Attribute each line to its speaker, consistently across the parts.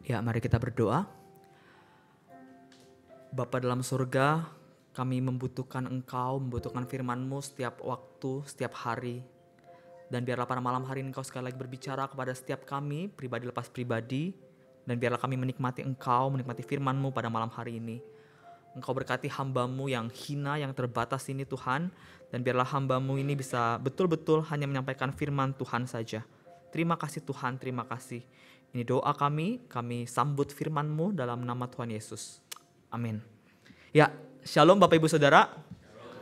Speaker 1: Ya, mari kita berdoa. Bapa dalam surga, kami membutuhkan Engkau, membutuhkan firman-Mu setiap waktu, setiap hari. Dan biarlah pada malam hari ini Engkau sekali lagi berbicara kepada setiap kami, pribadi lepas pribadi. Dan biarlah kami menikmati Engkau, menikmati firman-Mu pada malam hari ini. Engkau berkati hamba-Mu yang hina, yang terbatas ini Tuhan. Dan biarlah hamba-Mu ini bisa betul-betul hanya menyampaikan firman Tuhan saja. Terima kasih Tuhan, terima kasih. Ini doa kami sambut firman-Mu dalam nama Tuhan Yesus. Amin. Ya, shalom Bapak Ibu Saudara.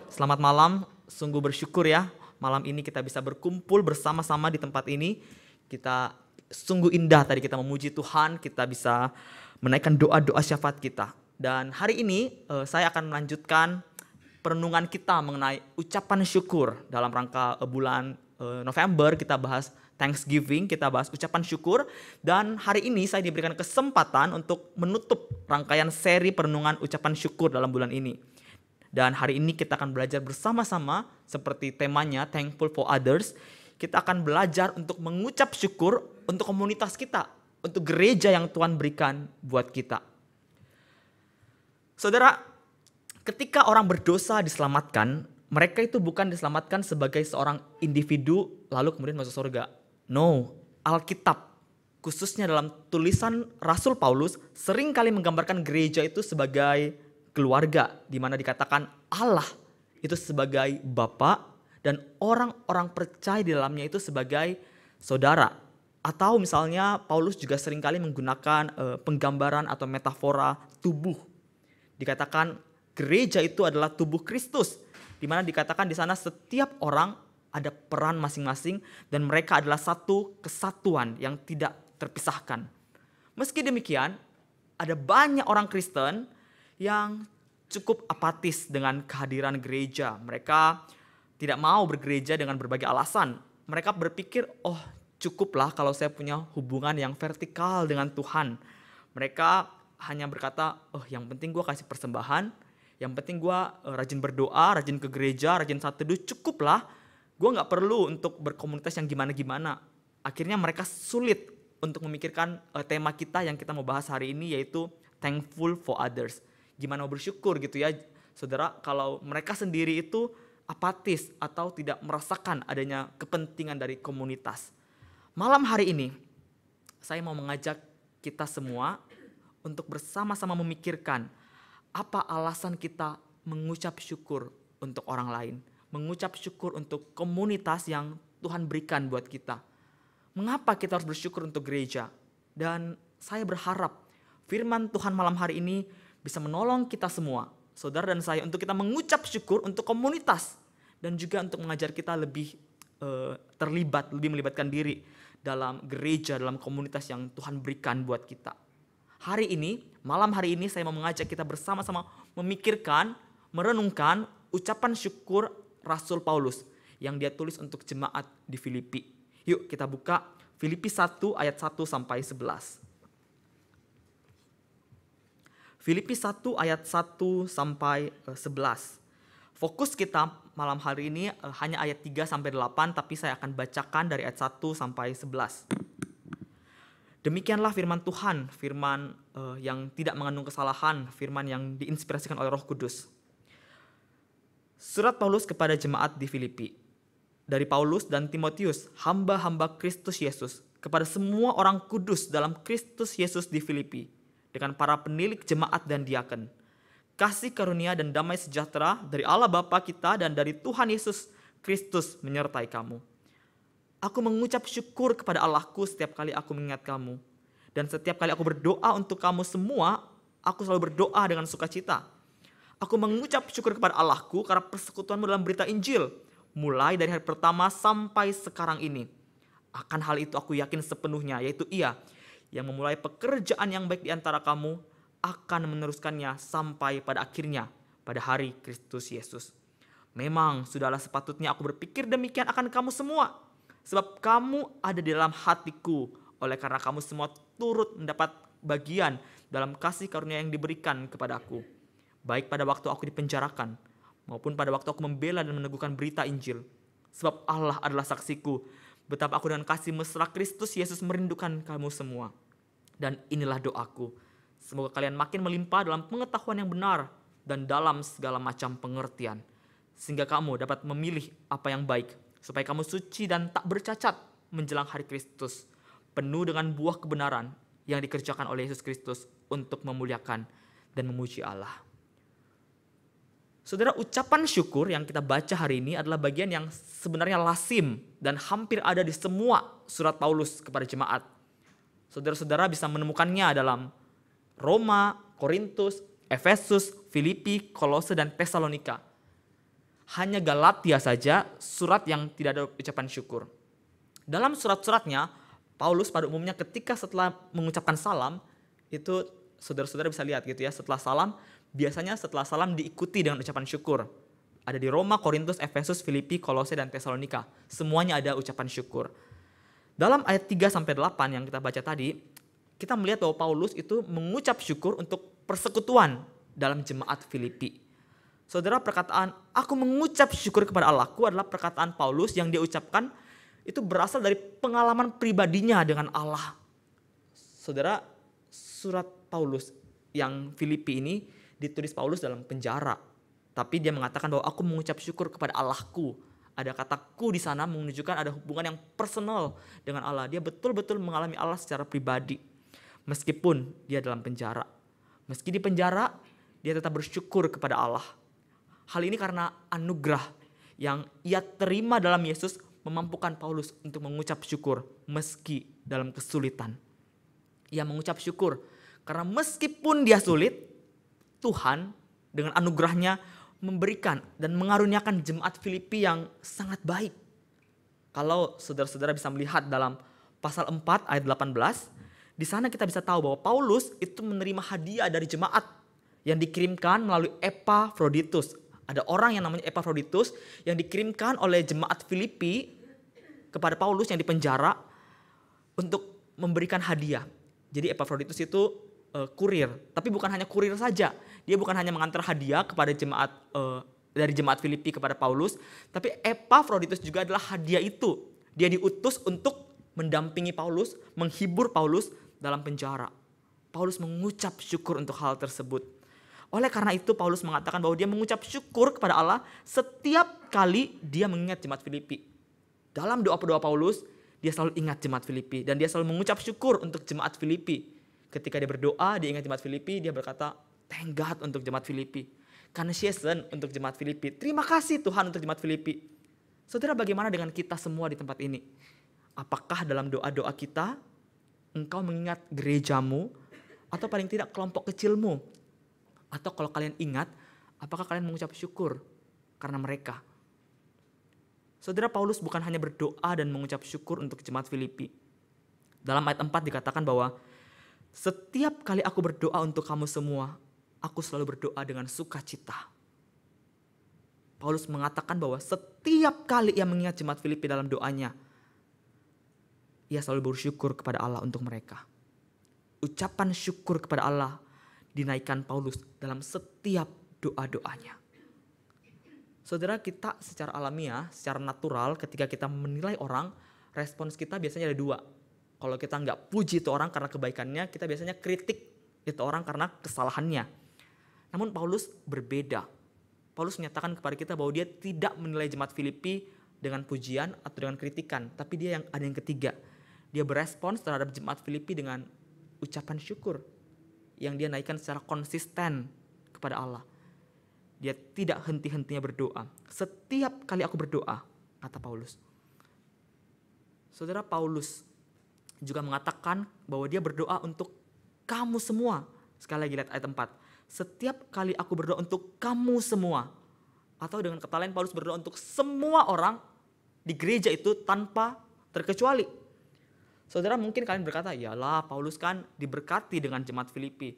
Speaker 1: Selamat malam, sungguh bersyukur ya. Malam ini kita bisa berkumpul bersama-sama di tempat ini. Kita sungguh indah tadi kita memuji Tuhan, kita bisa menaikkan doa-doa syafaat kita. Dan hari ini saya akan melanjutkan perenungan kita mengenai ucapan syukur. Dalam rangka bulan November kita bahas Thanksgiving, kita bahas ucapan syukur. Dan hari ini saya diberikan kesempatan untuk menutup rangkaian seri perenungan ucapan syukur dalam bulan ini. Dan hari ini kita akan belajar bersama-sama seperti temanya Thankful for Others. Kita akan belajar untuk mengucap syukur untuk komunitas kita, untuk gereja yang Tuhan berikan buat kita. Saudara, ketika orang berdosa diselamatkan, mereka itu bukan diselamatkan sebagai seorang individu lalu kemudian masuk surga. No, Alkitab khususnya dalam tulisan Rasul Paulus sering kali menggambarkan gereja itu sebagai keluarga, di mana dikatakan Allah itu sebagai Bapa dan orang-orang percaya di dalamnya itu sebagai saudara. Atau misalnya Paulus juga sering kali menggunakan penggambaran atau metafora tubuh. Dikatakan gereja itu adalah tubuh Kristus, di mana dikatakan di sana setiap orang ada peran masing-masing dan mereka adalah satu kesatuan yang tidak terpisahkan. Meski demikian, ada banyak orang Kristen yang cukup apatis dengan kehadiran gereja. Mereka tidak mau bergereja dengan berbagai alasan. Mereka berpikir, oh cukuplah kalau saya punya hubungan yang vertikal dengan Tuhan. Mereka hanya berkata, oh yang penting gue kasih persembahan, yang penting gue rajin berdoa, rajin ke gereja, rajin saat teduh, cukuplah. Gue gak perlu untuk berkomunitas yang gimana-gimana. Akhirnya mereka sulit untuk memikirkan tema kita yang kita mau bahas hari ini, yaitu Thankful for Others. Gimana mau bersyukur gitu ya saudara, kalau mereka sendiri itu apatis atau tidak merasakan adanya kepentingan dari komunitas. Malam hari ini saya mau mengajak kita semua untuk bersama-sama memikirkan apa alasan kita mengucap syukur untuk orang lain, mengucap syukur untuk komunitas yang Tuhan berikan buat kita. Mengapa kita harus bersyukur untuk gereja? Dan saya berharap firman Tuhan malam hari ini bisa menolong kita semua, saudara dan saya, untuk kita mengucap syukur untuk komunitas dan juga untuk mengajar kita lebih terlibat, lebih melibatkan diri dalam gereja, dalam komunitas yang Tuhan berikan buat kita. Hari ini, malam hari ini saya mau mengajak kita bersama-sama memikirkan, merenungkan ucapan syukur Rasul Paulus yang dia tulis untuk jemaat di Filipi. Yuk kita buka Filipi 1 ayat 1 sampai 11. Filipi 1 ayat 1 sampai 11. Fokus kita malam hari ini hanya ayat 3 sampai 8, tapi saya akan bacakan dari ayat 1 sampai 11. Demikianlah firman Tuhan, firman yang tidak mengandung kesalahan, firman yang diinspirasikan oleh Roh Kudus. Surat Paulus kepada jemaat di Filipi. Dari Paulus dan Timotius, hamba-hamba Kristus Yesus, kepada semua orang kudus dalam Kristus Yesus di Filipi, dengan para penilik jemaat dan diaken. Kasih karunia dan damai sejahtera dari Allah Bapa kita dan dari Tuhan Yesus Kristus menyertai kamu. Aku mengucap syukur kepada Allahku setiap kali aku mengingat kamu. Dan setiap kali aku berdoa untuk kamu semua, aku selalu berdoa dengan sukacita. Aku mengucap syukur kepada Allahku karena persekutuanmu dalam berita Injil, mulai dari hari pertama sampai sekarang ini. Akan hal itu aku yakin sepenuhnya, yaitu Ia yang memulai pekerjaan yang baik di antara kamu akan meneruskannya sampai pada akhirnya, pada hari Kristus Yesus. Memang sudahlah sepatutnya aku berpikir demikian akan kamu semua, sebab kamu ada di dalam hatiku, oleh karena kamu semua turut mendapat bagian dalam kasih karunia yang diberikan kepadaku, baik pada waktu aku dipenjarakan, maupun pada waktu aku membela dan meneguhkan berita Injil. Sebab Allah adalah saksiku, betapa aku dengan kasih mesra Kristus Yesus merindukan kamu semua. Dan inilah doaku, semoga kalian makin melimpah dalam pengetahuan yang benar dan dalam segala macam pengertian, sehingga kamu dapat memilih apa yang baik, supaya kamu suci dan tak bercacat menjelang hari Kristus, penuh dengan buah kebenaran yang dikerjakan oleh Yesus Kristus untuk memuliakan dan memuji Allah. Saudara, ucapan syukur yang kita baca hari ini adalah bagian yang sebenarnya lazim dan hampir ada di semua surat Paulus kepada jemaat. Saudara-saudara bisa menemukannya dalam Roma, Korintus, Efesus, Filipi, Kolose, dan Tesalonika. Hanya Galatia saja surat yang tidak ada ucapan syukur. Dalam surat-suratnya, Paulus pada umumnya ketika setelah mengucapkan salam, itu saudara-saudara bisa lihat gitu ya, setelah salam, biasanya setelah salam diikuti dengan ucapan syukur. Ada di Roma, Korintus, Efesus, Filipi, Kolose, dan Tesalonika. Semuanya ada ucapan syukur. Dalam ayat 3-8 yang kita baca tadi, kita melihat bahwa Paulus itu mengucap syukur untuk persekutuan dalam jemaat Filipi. Saudara, perkataan aku mengucap syukur kepada Allahku adalah perkataan Paulus yang dia ucapkan itu berasal dari pengalaman pribadinya dengan Allah. Saudara, surat Paulus yang Filipi ini ditulis Paulus dalam penjara. Tapi dia mengatakan bahwa aku mengucap syukur kepada Allahku. Ada kataku di sana menunjukkan ada hubungan yang personal dengan Allah. Dia betul-betul mengalami Allah secara pribadi. Meskipun dia dalam penjara. Meski di penjara, dia tetap bersyukur kepada Allah. Hal ini karena anugerah yang ia terima dalam Yesus memampukan Paulus untuk mengucap syukur meski dalam kesulitan. Ia mengucap syukur karena meskipun dia sulit, Tuhan dengan anugerahnya memberikan dan mengaruniakan jemaat Filipi yang sangat baik. Kalau saudara-saudara bisa melihat dalam pasal 4 ayat 18, di sana kita bisa tahu bahwa Paulus itu menerima hadiah dari jemaat yang dikirimkan melalui Epafroditus. Ada orang yang namanya Epafroditus yang dikirimkan oleh jemaat Filipi kepada Paulus yang dipenjara untuk memberikan hadiah. Jadi Epafroditus itu kurir, tapi bukan hanya kurir saja. Dia bukan hanya mengantar hadiah kepada jemaat dari jemaat Filipi kepada Paulus, tapi Epafroditus juga adalah hadiah itu. Dia diutus untuk mendampingi Paulus, menghibur Paulus dalam penjara. Paulus mengucap syukur untuk hal tersebut. Oleh karena itu Paulus mengatakan bahwa dia mengucap syukur kepada Allah setiap kali dia mengingat jemaat Filipi. Dalam doa-doa Paulus, dia selalu ingat jemaat Filipi dan dia selalu mengucap syukur untuk jemaat Filipi. Ketika dia berdoa, dia ingat jemaat Filipi, dia berkata, thank God untuk jemaat Filipi. Kansiasen untuk jemaat Filipi. Terima kasih Tuhan untuk jemaat Filipi. Saudara, bagaimana dengan kita semua di tempat ini? Apakah dalam doa-doa kita, engkau mengingat gerejamu, atau paling tidak kelompok kecilmu? Atau kalau kalian ingat, apakah kalian mengucap syukur karena mereka? Saudara, Paulus bukan hanya berdoa dan mengucap syukur untuk jemaat Filipi. Dalam ayat 4 dikatakan bahwa setiap kali aku berdoa untuk kamu semua, aku selalu berdoa dengan sukacita. Paulus mengatakan bahwa setiap kali ia mengingat jemaat Filipi dalam doanya, ia selalu bersyukur kepada Allah untuk mereka. Ucapan syukur kepada Allah dinaikkan Paulus dalam setiap doa-doanya. Saudara, kita secara alamiah, secara natural ketika kita menilai orang, respons kita biasanya ada dua. Kalau kita nggak puji itu orang karena kebaikannya, kita biasanya kritik itu orang karena kesalahannya. Namun Paulus berbeda. Paulus menyatakan kepada kita bahwa dia tidak menilai jemaat Filipi dengan pujian atau dengan kritikan. Tapi dia yang ada yang ketiga. Dia berespons terhadap jemaat Filipi dengan ucapan syukur yang dia naikkan secara konsisten kepada Allah. Dia tidak henti-hentinya berdoa. Setiap kali aku berdoa, kata Paulus. Saudara, Paulus juga mengatakan bahwa dia berdoa untuk kamu semua. Sekali lagi lihat ayat 4. Setiap kali aku berdoa untuk kamu semua. Atau dengan kata lain Paulus berdoa untuk semua orang di gereja itu tanpa terkecuali. Saudara, mungkin kalian berkata, yalah Paulus kan diberkati dengan jemaat Filipi.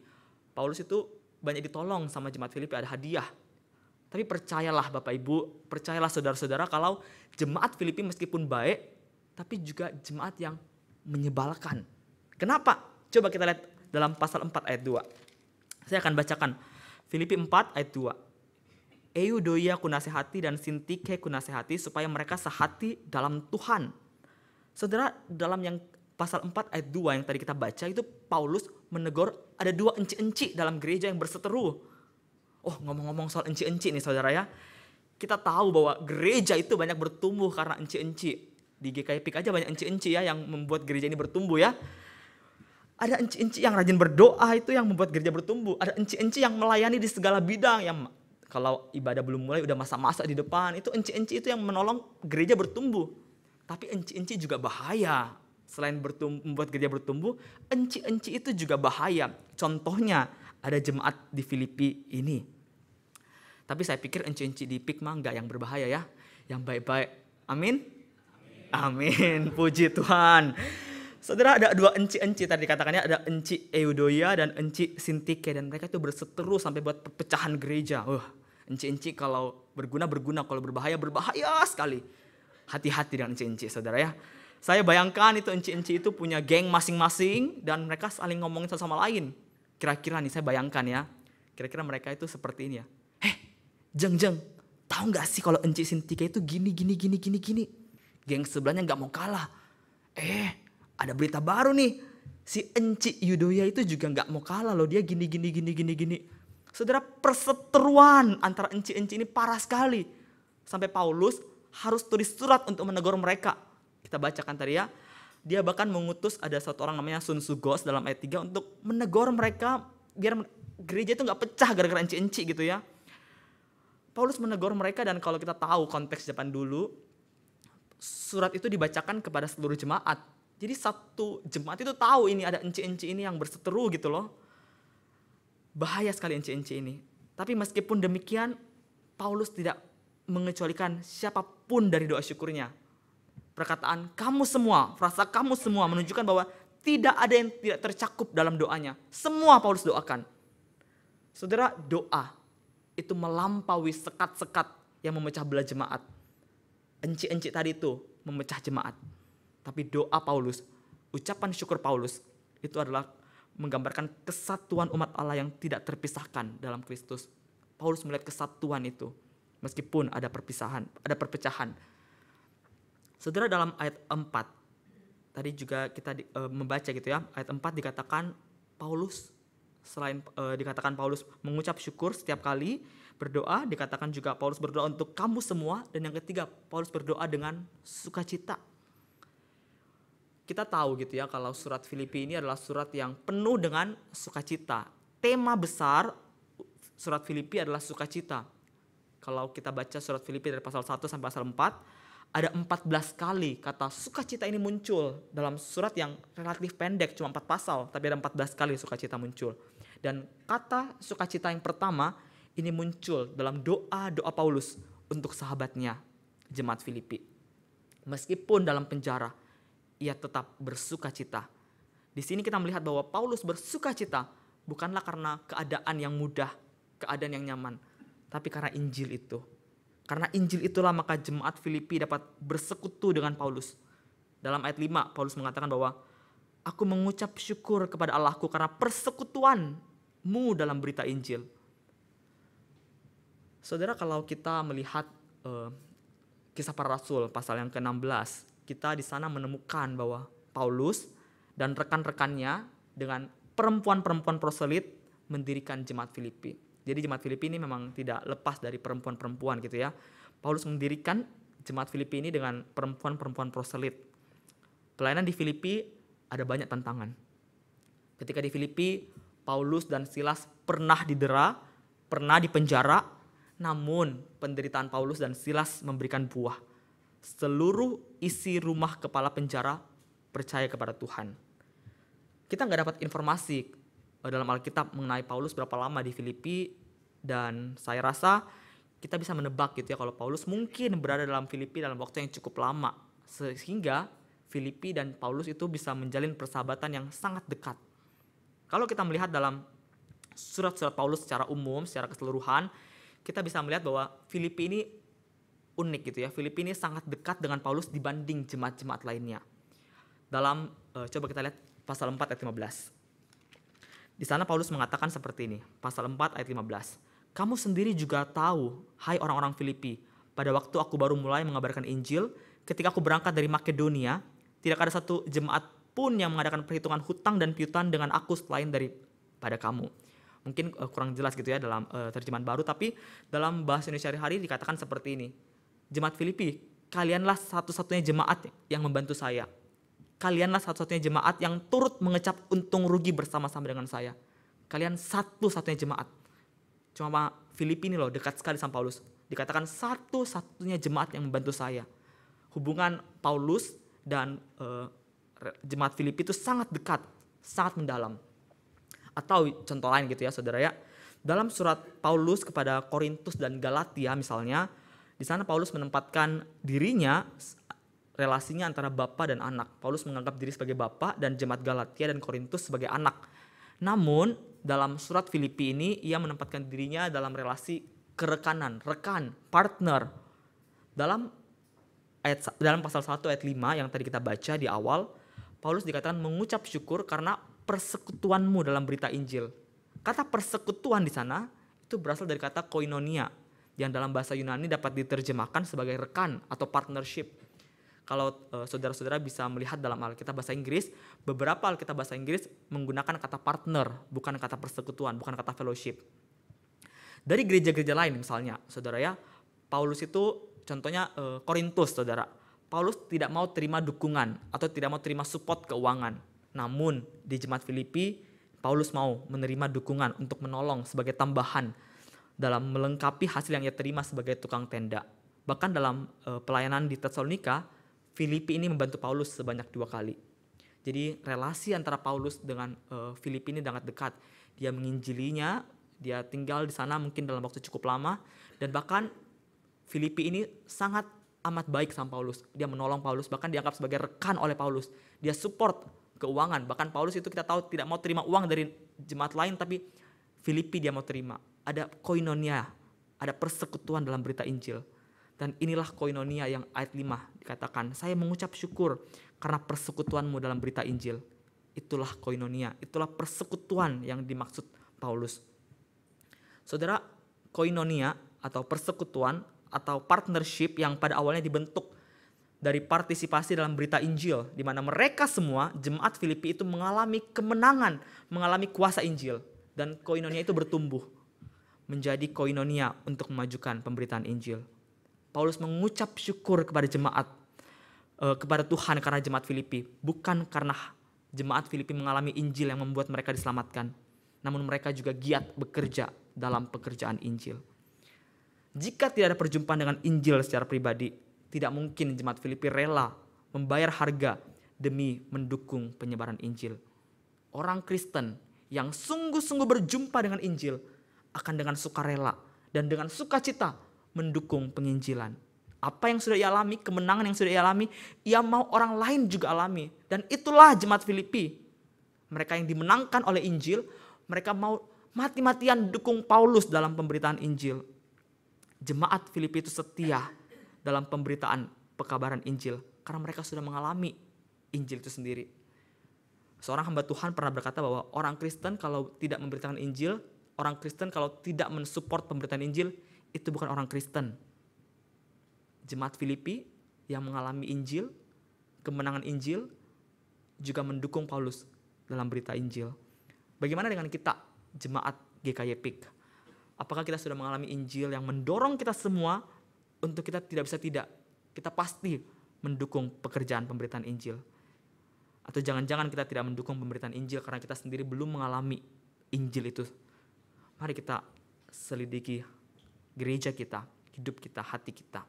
Speaker 1: Paulus itu banyak ditolong sama jemaat Filipi, ada hadiah. Tapi percayalah Bapak Ibu, percayalah saudara-saudara kalau jemaat Filipi meskipun baik, tapi juga jemaat yang menyebalkan. Kenapa? Coba kita lihat dalam pasal 4 ayat 2. Saya akan bacakan Filipi 4 ayat 2. Euodia kunasehati dan Sintike kunasehati supaya mereka sehati dalam Tuhan. Saudara, dalam yang pasal 4 ayat 2 yang tadi kita baca itu Paulus menegur ada 2 enci-enci dalam gereja yang berseteru. Oh, ngomong-ngomong soal enci-enci nih saudara ya. Kita tahu bahwa gereja itu banyak bertumbuh karena enci-enci. Di GKI PIK aja banyak enci-enci ya yang membuat gereja ini bertumbuh ya. Ada enci-enci yang rajin berdoa itu yang membuat gereja bertumbuh. Ada enci-enci yang melayani di segala bidang. Yang kalau ibadah belum mulai udah masak-masak di depan. Itu enci-enci itu yang menolong gereja bertumbuh. Tapi enci-enci juga bahaya. Selain membuat gereja bertumbuh, enci-enci itu juga bahaya. Contohnya ada jemaat di Filipi ini. Tapi saya pikir enci-enci di PIK mah enggak yang berbahaya ya. Yang baik-baik. Amin? Amin. Puji Tuhan. Saudara, ada 2 enci-enci tadi dikatakannya, ada enci Euodia dan enci Sintike, dan mereka itu berseteru sampai buat perpecahan gereja. Enci-enci kalau berguna, kalau berbahaya sekali. Hati-hati dengan enci-enci saudara ya. Saya bayangkan itu enci-enci itu punya geng masing-masing dan mereka saling ngomongin satu sama lain. Kira-kira nih saya bayangkan ya, kira-kira mereka itu seperti ini ya. Jeng, tahu nggak sih kalau enci Sintike itu gini. Geng sebelahnya nggak mau kalah. Ada berita baru nih. Si enci Euodia itu juga nggak mau kalah loh. Dia gini. Saudara, perseteruan antara enci-enci ini parah sekali. Sampai Paulus harus tulis surat untuk menegur mereka. Kita bacakan tadi ya. Dia bahkan mengutus ada satu orang namanya Sun Sugos dalam ayat 3 untuk menegur mereka biar gereja itu nggak pecah gara-gara enci-enci gitu ya. Paulus menegur mereka, dan kalau kita tahu konteks zaman dulu, surat itu dibacakan kepada seluruh jemaat. Jadi satu jemaat itu tahu ini ada enci-enci ini yang berseteru gitu loh. Bahaya sekali enci-enci ini. Tapi meskipun demikian, Paulus tidak mengecualikan siapapun dari doa syukurnya. Perkataan kamu semua, frasa kamu semua menunjukkan bahwa tidak ada yang tidak tercakup dalam doanya. Semua Paulus doakan. Saudara, doa itu melampaui sekat-sekat yang memecah belah jemaat. Enci-enci tadi itu memecah jemaat. Tapi doa Paulus, ucapan syukur Paulus itu adalah menggambarkan kesatuan umat Allah yang tidak terpisahkan dalam Kristus. Paulus melihat kesatuan itu meskipun ada perpisahan, ada perpecahan. Saudara, dalam ayat 4 tadi juga kita membaca gitu ya. Ayat 4 dikatakan Paulus dikatakan Paulus mengucap syukur setiap kali berdoa, dikatakan juga Paulus berdoa untuk kamu semua, dan yang ketiga Paulus berdoa dengan sukacita. Kita tahu gitu ya kalau surat Filipi ini adalah surat yang penuh dengan sukacita. Tema besar surat Filipi adalah sukacita. Kalau kita baca surat Filipi dari pasal 1 sampai pasal 4, ada 14 kali kata sukacita ini muncul dalam surat yang relatif pendek, cuma 4 pasal, tapi ada 14 kali sukacita muncul. Dan kata sukacita yang pertama ini muncul dalam doa Paulus untuk sahabatnya, jemaat Filipi. Meskipun dalam penjara, ia tetap bersukacita. Di sini kita melihat bahwa Paulus bersukacita bukanlah karena keadaan yang mudah, keadaan yang nyaman, tapi karena Injil itu. Karena Injil itulah maka jemaat Filipi dapat bersekutu dengan Paulus. Dalam ayat 5 Paulus mengatakan bahwa aku mengucap syukur kepada Allahku karena persekutuanmu dalam berita Injil. Saudara, kalau kita melihat Kisah Para Rasul pasal yang ke-16, kita di sana menemukan bahwa Paulus dan rekan-rekannya dengan perempuan-perempuan proselit mendirikan jemaat Filipi. Jadi jemaat Filipi ini memang tidak lepas dari perempuan-perempuan gitu ya. Paulus mendirikan jemaat Filipi ini dengan perempuan-perempuan proselit. Pelayanan di Filipi ada banyak tantangan. Ketika di Filipi, Paulus dan Silas pernah didera, pernah dipenjara, namun penderitaan Paulus dan Silas memberikan buah. Seluruh isi rumah kepala penjara percaya kepada Tuhan. Kita nggak dapat informasi dalam Alkitab mengenai Paulus berapa lama di Filipi, dan saya rasa kita bisa menebak gitu ya kalau Paulus mungkin berada dalam Filipi dalam waktu yang cukup lama, sehingga Filipi dan Paulus itu bisa menjalin persahabatan yang sangat dekat. Kalau kita melihat dalam surat-surat Paulus secara umum, secara keseluruhan, kita bisa melihat bahwa Filipi ini unik gitu ya. Filipi ini sangat dekat dengan Paulus dibanding jemaat-jemaat lainnya. Dalam coba kita lihat pasal 4 ayat 15. Di sana Paulus mengatakan seperti ini, pasal 4 ayat 15. Kamu sendiri juga tahu, hai orang-orang Filipi, pada waktu aku baru mulai mengabarkan Injil, ketika aku berangkat dari Makedonia, tidak ada satu jemaat pun yang mengadakan perhitungan hutang dan piutang dengan aku selain daripada kamu. Mungkin kurang jelas gitu ya dalam terjemahan baru, tapi dalam bahasa Indonesia sehari-hari dikatakan seperti ini. Jemaat Filipi, kalianlah satu-satunya jemaat yang membantu saya. Kalianlah satu-satunya jemaat yang turut mengecap untung rugi bersama-sama dengan saya. Kalian satu-satunya jemaat. Cuma Filipi ini loh dekat sekali sama Paulus. Dikatakan satu-satunya jemaat yang membantu saya. Hubungan Paulus dan jemaat Filipi itu sangat dekat, sangat mendalam. Atau contoh lain gitu ya saudara ya. Dalam surat Paulus kepada Korintus dan Galatia misalnya, di sana Paulus menempatkan dirinya, relasinya antara bapa dan anak. Paulus menganggap diri sebagai bapa dan jemaat Galatia dan Korintus sebagai anak. Namun dalam surat Filipi ini ia menempatkan dirinya dalam relasi kerekanan, rekan, partner. Dalam pasal 1 ayat 5 yang tadi kita baca di awal, Paulus dikatakan mengucap syukur karena persekutuanmu dalam berita Injil. Kata persekutuan di sana itu berasal dari kata koinonia yang dalam bahasa Yunani dapat diterjemahkan sebagai rekan atau partnership. Kalau saudara-saudara bisa melihat dalam Alkitab bahasa Inggris, beberapa Alkitab bahasa Inggris menggunakan kata partner, bukan kata persekutuan, bukan kata fellowship. Dari gereja-gereja lain misalnya, saudara ya, Paulus itu contohnya Korintus, saudara. Paulus tidak mau terima dukungan atau tidak mau terima support keuangan. Namun di jemaat Filipi, Paulus mau menerima dukungan untuk menolong sebagai tambahan dalam melengkapi hasil yang ia terima sebagai tukang tenda. Bahkan dalam pelayanan di Tesalonika, Filipi ini membantu Paulus sebanyak 2 kali. Jadi relasi antara Paulus dengan Filipi ini sangat dekat. Dia menginjilinya, dia tinggal di sana mungkin dalam waktu cukup lama, dan bahkan Filipi ini sangat amat baik sama Paulus. Dia menolong Paulus, bahkan dianggap sebagai rekan oleh Paulus. Dia support keuangan. Bahkan Paulus itu kita tahu tidak mau terima uang dari jemaat lain, tapi Filipi dia mau terima. Ada koinonia, ada persekutuan dalam berita Injil. Dan inilah koinonia yang ayat 5 dikatakan, saya mengucap syukur karena persekutuanmu dalam berita Injil. Itulah koinonia, itulah persekutuan yang dimaksud Paulus. Saudara, koinonia atau persekutuan atau partnership yang pada awalnya dibentuk dari partisipasi dalam berita Injil, di mana mereka semua, jemaat Filipi itu mengalami kemenangan, mengalami kuasa Injil, dan koinonia itu bertumbuh menjadi koinonia untuk memajukan pemberitaan Injil. Paulus mengucap syukur kepada jemaat, kepada Tuhan karena jemaat Filipi, bukan karena jemaat Filipi mengalami Injil yang membuat mereka diselamatkan, namun mereka juga giat bekerja dalam pekerjaan Injil. Jika tidak ada perjumpaan dengan Injil secara pribadi, tidak mungkin jemaat Filipi rela membayar harga demi mendukung penyebaran Injil. Orang Kristen yang sungguh-sungguh berjumpa dengan Injil akan dengan sukarela dan dengan sukacita mendukung penginjilan. Apa yang sudah ia alami, kemenangan yang sudah ia alami, ia mau orang lain juga alami. Dan itulah jemaat Filipi. Mereka yang dimenangkan oleh Injil, mereka mau mati-matian dukung Paulus dalam pemberitaan Injil. Jemaat Filipi itu setia dalam pemberitaan pekabaran Injil karena mereka sudah mengalami Injil itu sendiri. Seorang hamba Tuhan pernah berkata bahwa orang Kristen kalau tidak memberitakan Injil, orang Kristen kalau tidak mensupport pemberitaan Injil, itu bukan orang Kristen. Jemaat Filipi yang mengalami Injil, kemenangan Injil, juga mendukung Paulus dalam berita Injil. Bagaimana dengan kita, jemaat GKY PIK? Apakah kita sudah mengalami Injil yang mendorong kita semua untuk kita tidak bisa tidak? Kita pasti mendukung pekerjaan pemberitaan Injil. Atau jangan-jangan kita tidak mendukung pemberitaan Injil karena kita sendiri belum mengalami Injil itu. Mari kita selidiki gereja kita, hidup kita, hati kita.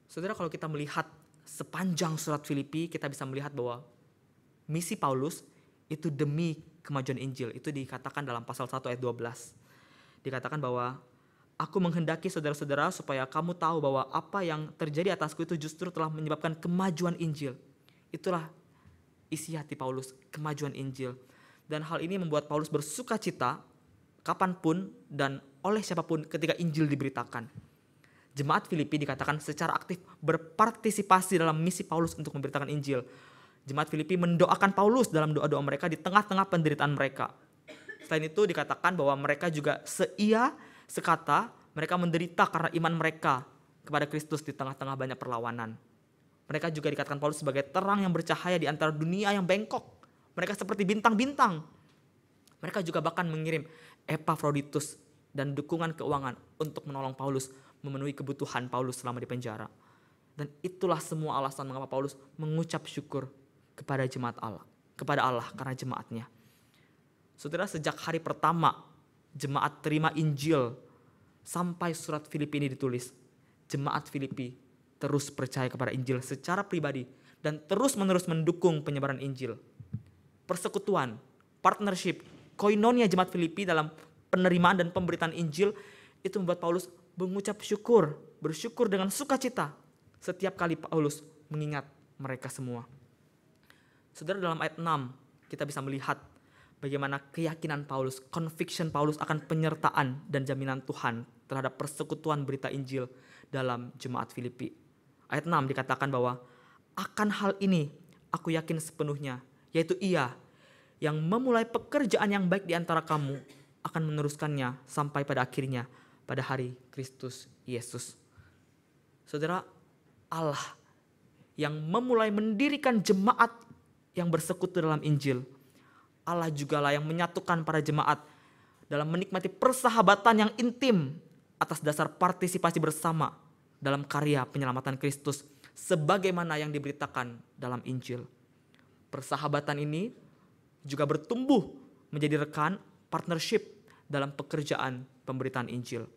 Speaker 1: Saudara, kalau kita melihat sepanjang surat Filipi, kita bisa melihat bahwa misi Paulus itu demi kemajuan Injil. Itu dikatakan dalam pasal 1 ayat 12. Dikatakan bahwa aku menghendaki saudara-saudara supaya kamu tahu bahwa apa yang terjadi atasku itu justru telah menyebabkan kemajuan Injil. Itulah isi hati Paulus, kemajuan Injil. Dan hal ini membuat Paulus bersuka cita kapanpun dan oleh siapapun ketika Injil diberitakan. Jemaat Filipi dikatakan secara aktif berpartisipasi dalam misi Paulus untuk memberitakan Injil. Jemaat Filipi mendoakan Paulus dalam doa-doa mereka di tengah-tengah penderitaan mereka. Selain itu dikatakan bahwa mereka juga seia, sekata, mereka menderita karena iman mereka kepada Kristus di tengah-tengah banyak perlawanan. Mereka juga dikatakan Paulus sebagai terang yang bercahaya di antara dunia yang bengkok. Mereka seperti bintang-bintang. Mereka juga bahkan mengirim Epafroditus dan dukungan keuangan untuk menolong Paulus memenuhi kebutuhan Paulus selama di penjara. Dan itulah semua alasan mengapa Paulus mengucap syukur kepada jemaat Allah, kepada Allah karena jemaatnya. Saudara, sejak hari pertama jemaat terima Injil sampai surat Filipi ini ditulis, jemaat Filipi terus percaya kepada Injil secara pribadi dan terus-menerus mendukung penyebaran Injil. Persekutuan, partnership, koinonia jemaat Filipi dalam penerimaan dan pemberitaan Injil itu membuat Paulus mengucap syukur, bersyukur dengan sukacita setiap kali Paulus mengingat mereka semua. Saudara, dalam ayat 6 kita bisa melihat bagaimana keyakinan Paulus, conviction Paulus akan penyertaan dan jaminan Tuhan terhadap persekutuan berita Injil dalam jemaat Filipi. Ayat 6 dikatakan bahwa akan hal ini aku yakin sepenuhnya, yaitu Ia yang memulai pekerjaan yang baik di antara kamu akan meneruskannya sampai pada akhirnya pada hari Kristus Yesus. Saudara, Allah yang memulai mendirikan jemaat yang bersekutu dalam Injil, Allah jugalah yang menyatukan para jemaat dalam menikmati persahabatan yang intim atas dasar partisipasi bersama dalam karya penyelamatan Kristus sebagaimana yang diberitakan dalam Injil. Persahabatan ini juga bertumbuh menjadi rekan partnership dalam pekerjaan pemberitaan Injil.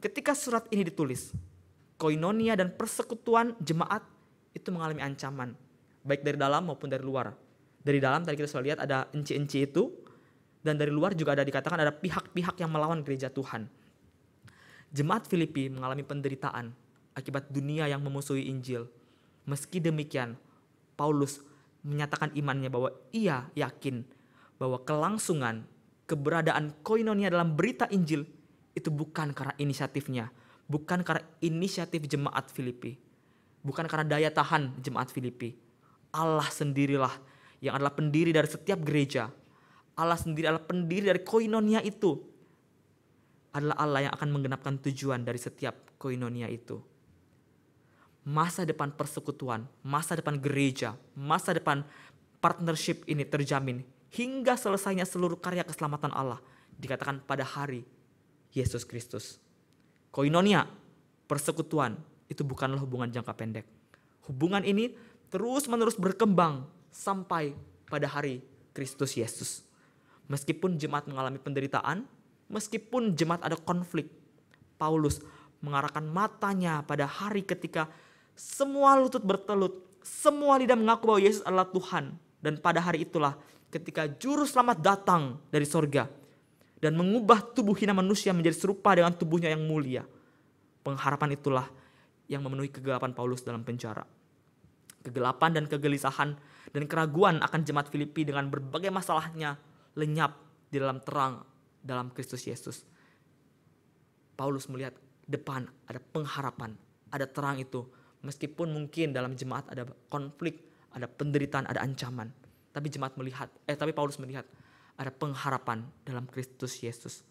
Speaker 1: Ketika surat ini ditulis, koinonia dan persekutuan jemaat itu mengalami ancaman, baik dari dalam maupun dari luar. Dari dalam tadi kita sudah lihat ada enci-enci itu, dan dari luar juga ada dikatakan ada pihak-pihak yang melawan gereja Tuhan. Jemaat Filipi mengalami penderitaan akibat dunia yang memusuhi Injil. Meski demikian, Paulus menyatakan imannya bahwa ia yakin bahwa kelangsungan keberadaan koinonia dalam berita Injil itu bukan karena inisiatifnya, bukan karena inisiatif jemaat Filipi, bukan karena daya tahan jemaat Filipi. Allah sendirilah yang adalah pendiri dari setiap gereja. Allah sendiri adalah pendiri dari koinonia itu. Adalah Allah yang akan menggenapkan tujuan dari setiap koinonia itu. Masa depan persekutuan, masa depan gereja, masa depan partnership ini terjamin hingga selesainya seluruh karya keselamatan Allah dikatakan pada hari Yesus Kristus. Koinonia, persekutuan itu bukanlah hubungan jangka pendek. Hubungan ini terus-menerus berkembang sampai pada hari Kristus Yesus. Meskipun jemaat mengalami penderitaan, meskipun jemaat ada konflik, Paulus mengarahkan matanya pada hari ketika semua lutut bertelut, semua lidah mengaku bahwa Yesus adalah Tuhan. Dan pada hari itulah ketika juru selamat datang dari sorga dan mengubah tubuh hina manusia menjadi serupa dengan tubuhnya yang mulia. Pengharapan itulah yang memenuhi kegelapan Paulus dalam penjara. Kegelapan dan kegelisahan dan keraguan akan jemaat Filipi dengan berbagai masalahnya lenyap di dalam terang dalam Kristus Yesus. Paulus melihat depan ada pengharapan, ada terang itu. Meskipun mungkin dalam jemaat ada konflik, ada penderitaan, ada ancaman. Tapi Paulus melihat ada pengharapan dalam Kristus Yesus.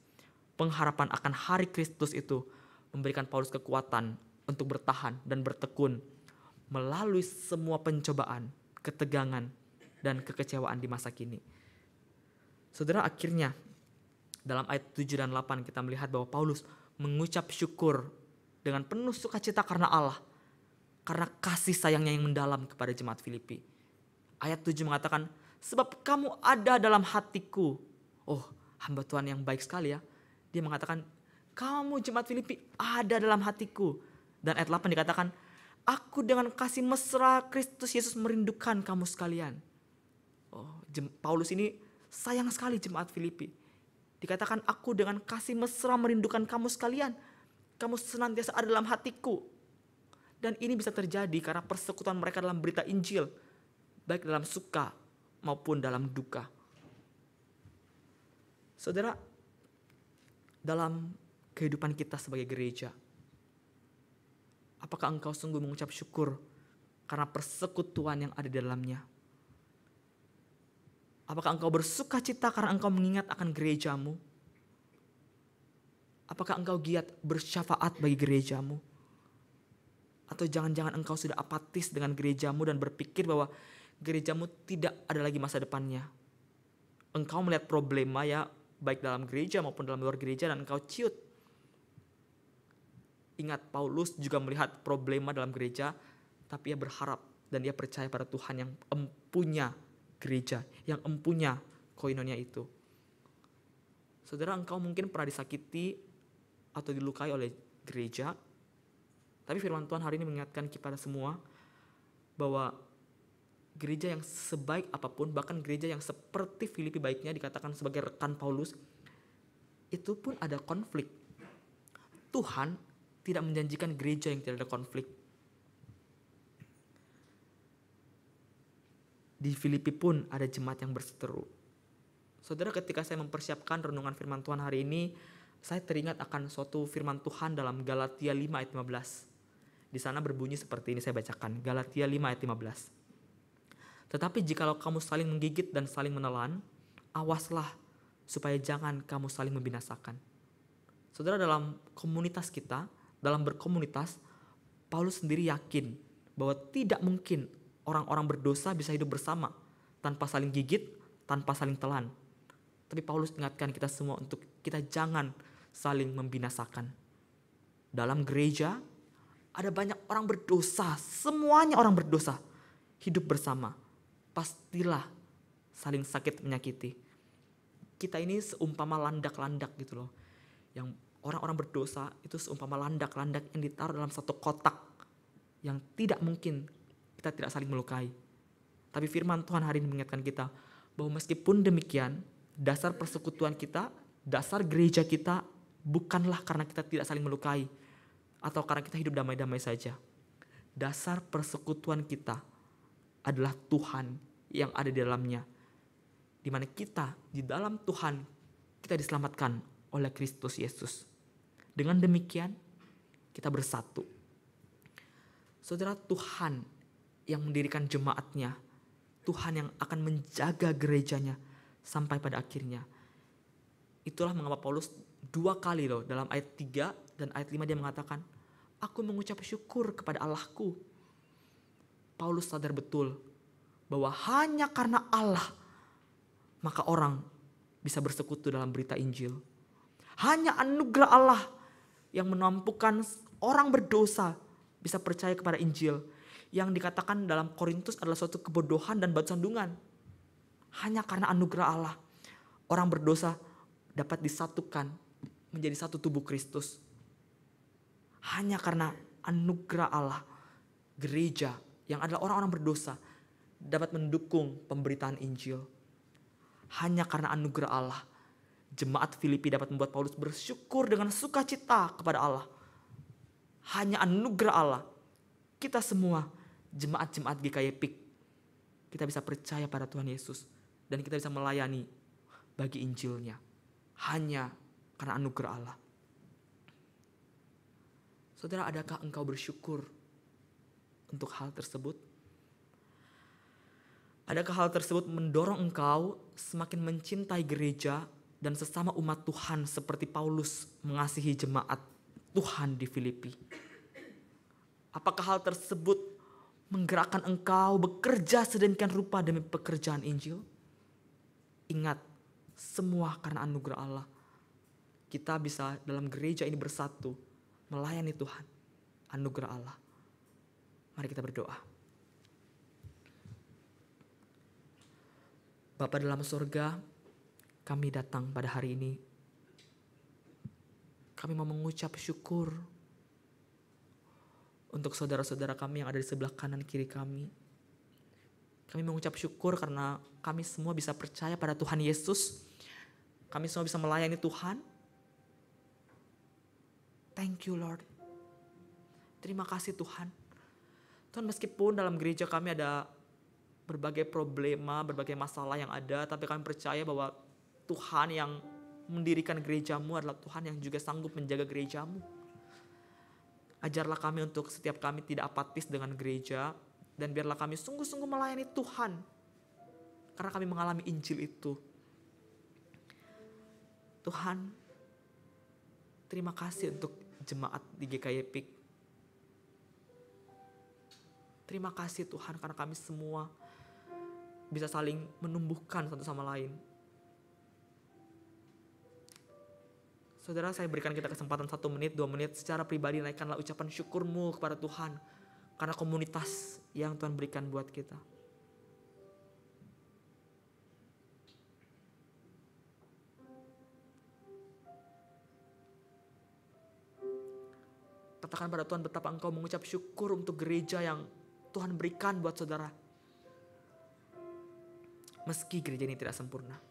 Speaker 1: Pengharapan akan hari Kristus itu memberikan Paulus kekuatan untuk bertahan dan bertekun melalui semua pencobaan, ketegangan, dan kekecewaan di masa kini. Saudara, akhirnya dalam ayat 7 dan 8 kita melihat bahwa Paulus mengucap syukur dengan penuh sukacita karena Allah, karena kasih sayangnya yang mendalam kepada jemaat Filipi. Ayat 7 mengatakan, sebab kamu ada dalam hatiku. Oh, hamba Tuhan yang baik sekali ya. Dia mengatakan, kamu jemaat Filipi ada dalam hatiku. Dan ayat 8 dikatakan, aku dengan kasih mesra Kristus Yesus merindukan kamu sekalian. Oh, Paulus ini sayang sekali jemaat Filipi. Dikatakan, aku dengan kasih mesra merindukan kamu sekalian. Kamu senantiasa ada dalam hatiku. Dan ini bisa terjadi karena persekutuan mereka dalam berita Injil. Baik dalam suka maupun dalam duka. Saudara, dalam kehidupan kita sebagai gereja, apakah engkau sungguh mengucap syukur karena persekutuan yang ada di dalamnya? Apakah engkau bersuka cita karena engkau mengingat akan gerejamu? Apakah engkau giat bersyafaat bagi gerejamu? Atau jangan-jangan engkau sudah apatis dengan gerejamu dan berpikir bahwa gerejamu tidak ada lagi masa depannya. Engkau melihat problema ya, baik dalam gereja maupun dalam luar gereja, dan engkau ciut. Ingat, Paulus juga melihat problema dalam gereja, tapi ia berharap dan ia percaya pada Tuhan yang empunya gereja, yang empunya koinonia itu. Saudara, engkau mungkin pernah disakiti atau dilukai oleh gereja, tapi firman Tuhan hari ini mengingatkan kepada semua bahwa gereja yang sebaik apapun, bahkan gereja yang seperti Filipi baiknya dikatakan sebagai rekan Paulus, itu pun ada konflik. Tuhan tidak menjanjikan gereja yang tidak ada konflik. Di Filipi pun ada jemaat yang berseteru. Saudara, ketika saya mempersiapkan renungan firman Tuhan hari ini, saya teringat akan suatu firman Tuhan dalam Galatia 5 ayat 15. Di sana berbunyi seperti ini, saya bacakan. Galatia 5 ayat 15. Tetapi jikalau kamu saling menggigit dan saling menelan, awaslah supaya jangan kamu saling membinasakan. Saudara, dalam komunitas kita, dalam berkomunitas, Paulus sendiri yakin bahwa tidak mungkin orang-orang berdosa bisa hidup bersama tanpa saling gigit, tanpa saling telan. Tapi Paulus ingatkan kita semua untuk kita jangan saling membinasakan. Dalam gereja ada banyak orang berdosa, semuanya orang berdosa. Hidup bersama, pastilah saling sakit menyakiti. Kita ini seumpama landak-landak gitu loh. Yang orang-orang berdosa itu seumpama landak-landak yang ditaruh dalam satu kotak yang tidak mungkin kita tidak saling melukai. Tapi firman Tuhan hari ini mengingatkan kita bahwa meskipun demikian, dasar persekutuan kita, dasar gereja kita bukanlah karena kita tidak saling melukai atau karena kita hidup damai-damai saja. Dasar persekutuan kita adalah Tuhan yang ada di dalamnya. Di mana kita di dalam Tuhan kita diselamatkan oleh Kristus Yesus. Dengan demikian kita bersatu. Saudara, Tuhan yang mendirikan jemaatnya, Tuhan yang akan menjaga gerejanya sampai pada akhirnya. Itulah mengapa Paulus 2 kali loh dalam ayat 3 dan ayat 5 dia mengatakan, aku mengucap syukur kepada Allahku. Paulus sadar betul bahwa hanya karena Allah maka orang bisa bersekutu dalam berita Injil. Hanya anugerah Allah yang menampukan orang berdosa bisa percaya kepada Injil. Yang dikatakan dalam Korintus adalah suatu kebodohan dan batu sandungan. Hanya karena anugerah Allah, orang berdosa dapat disatukan menjadi satu tubuh Kristus. Hanya karena anugerah Allah, gereja yang adalah orang-orang berdosa dapat mendukung pemberitaan Injil. Hanya karena anugerah Allah, jemaat Filipi dapat membuat Paulus bersyukur dengan sukacita kepada Allah. Hanya anugerah Allah, kita semua jemaat-jemaat GKY PIK, kita bisa percaya pada Tuhan Yesus dan kita bisa melayani bagi Injilnya. Hanya karena anugerah Allah. Saudara, adakah engkau bersyukur untuk hal tersebut? Adakah hal tersebut mendorong engkau semakin mencintai gereja dan sesama umat Tuhan seperti Paulus mengasihi jemaat Tuhan di Filipi? Apakah hal tersebut menggerakkan engkau bekerja sedemikian rupa demi pekerjaan Injil? Ingat, semua karena anugerah Allah. Kita bisa dalam gereja ini bersatu, melayani Tuhan. Anugerah Allah. Mari kita berdoa. Bapa dalam surga, kami datang pada hari ini. Kami mau mengucap syukur untuk saudara-saudara kami yang ada di sebelah kanan kiri kami. Kami mengucap syukur karena kami semua bisa percaya pada Tuhan Yesus. Kami semua bisa melayani Tuhan. Thank you Lord. Terima kasih Tuhan. Tuhan, meskipun dalam gereja kami ada berbagai problema, berbagai masalah yang ada, tapi kami percaya bahwa Tuhan yang mendirikan gerejamu adalah Tuhan yang juga sanggup menjaga gerejamu. Ajarlah kami untuk setiap kami tidak apatis dengan gereja, dan biarlah kami sungguh-sungguh melayani Tuhan, karena kami mengalami Injil itu. Tuhan, terima kasih untuk jemaat di GKY PIK. Terima kasih Tuhan karena kami semua bisa saling menumbuhkan satu sama lain. Saudara, saya berikan kita kesempatan 1 menit, 2 menit secara pribadi naikkanlah ucapan syukurmu kepada Tuhan karena komunitas yang Tuhan berikan buat kita. Katakan pada Tuhan betapa engkau mengucap syukur untuk gereja yang Tuhan berikan buat saudara. Meski gereja ini tidak sempurna.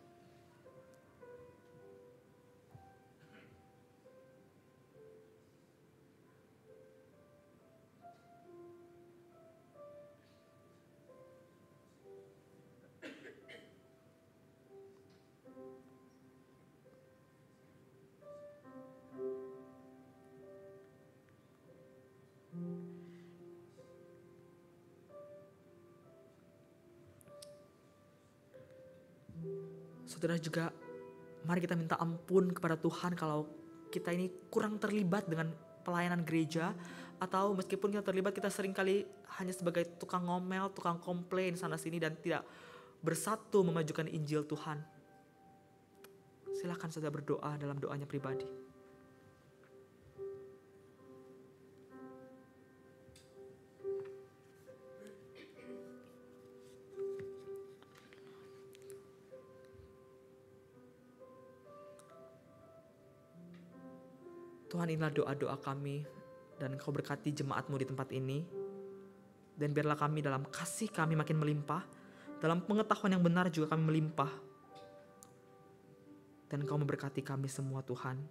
Speaker 1: Saudara juga, mari kita minta ampun kepada Tuhan kalau kita ini kurang terlibat dengan pelayanan gereja, atau meskipun kita terlibat, kita seringkali hanya sebagai tukang ngomel, tukang komplain sana sini dan tidak bersatu memajukan Injil Tuhan. Silakan saudara berdoa dalam doanya pribadi. Tuhan, inilah doa-doa kami dan Engkau berkati jemaat-Mu di tempat ini. Dan biarlah kami dalam kasih kami makin melimpah, dalam pengetahuan yang benar juga kami melimpah. Dan Engkau memberkati kami semua Tuhan.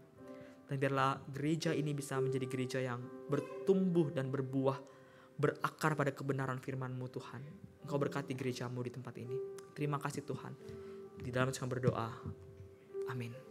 Speaker 1: Dan biarlah gereja ini bisa menjadi gereja yang bertumbuh dan berbuah, berakar pada kebenaran firman-Mu Tuhan. Engkau berkati gereja-Mu di tempat ini. Terima kasih Tuhan. Di dalam kami berdoa. Amin.